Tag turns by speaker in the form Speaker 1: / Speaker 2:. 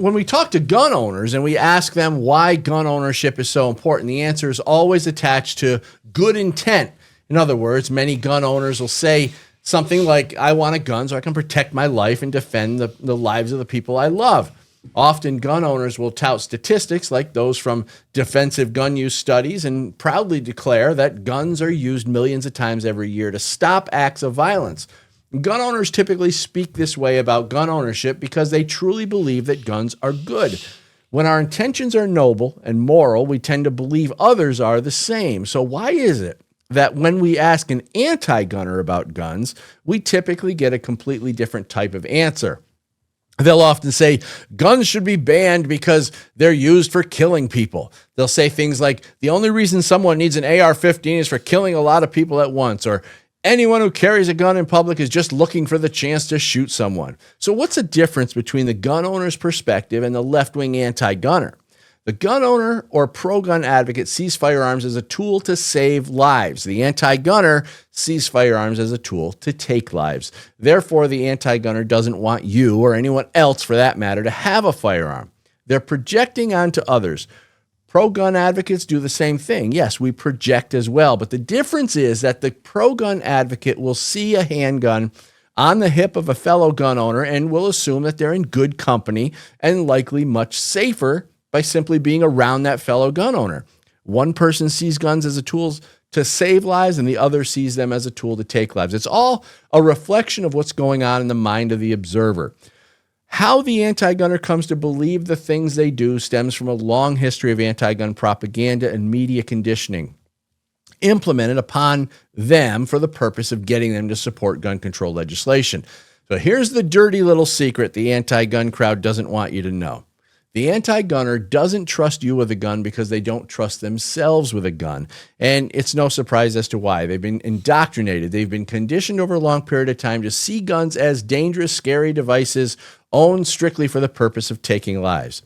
Speaker 1: When we talk to gun owners and we ask them why gun ownership is so important, the answer is always attached to good intent. In other words, many gun owners will say something like, I want a gun so I can protect my life and defend the lives of the people I love. Often gun owners will tout statistics like those from defensive gun use studies and proudly declare that guns are used millions of times every year to stop acts of violence. Gun owners typically speak this way about gun ownership because they truly believe that guns are good. When our intentions are noble and moral, we tend to believe others are the same. So why is it that when we ask an anti-gunner about guns, we typically get a completely different type of answer? They'll often say guns should be banned because they're used for killing people. They'll say things like, the only reason someone needs an AR-15 is for killing a lot of people at once, or anyone who carries a gun in public is just looking for the chance to shoot someone. So what's the difference between the gun owner's perspective and the left-wing anti-gunner? The gun owner or pro-gun advocate sees firearms as a tool to save lives. The anti-gunner sees firearms as a tool to take lives. Therefore, the anti-gunner doesn't want you, or anyone else for that matter, to have a firearm. They're projecting onto others. Pro-gun advocates do the same thing. Yes, we project as well, but the difference is that the pro-gun advocate will see a handgun on the hip of a fellow gun owner and will assume that they're in good company and likely much safer by simply being around that fellow gun owner. One person sees guns as a tool to save lives and the other sees them as a tool to take lives. It's all a reflection of what's going on in the mind of the observer. How the anti-gunner comes to believe the things they do stems from a long history of anti-gun propaganda and media conditioning implemented upon them for the purpose of getting them to support gun control legislation. So here's the dirty little secret the anti-gun crowd doesn't want you to know. The anti-gunner doesn't trust you with a gun because they don't trust themselves with a gun. And it's no surprise as to why. They've been indoctrinated. They've been conditioned over a long period of time to see guns as dangerous, scary devices owned strictly for the purpose of taking lives.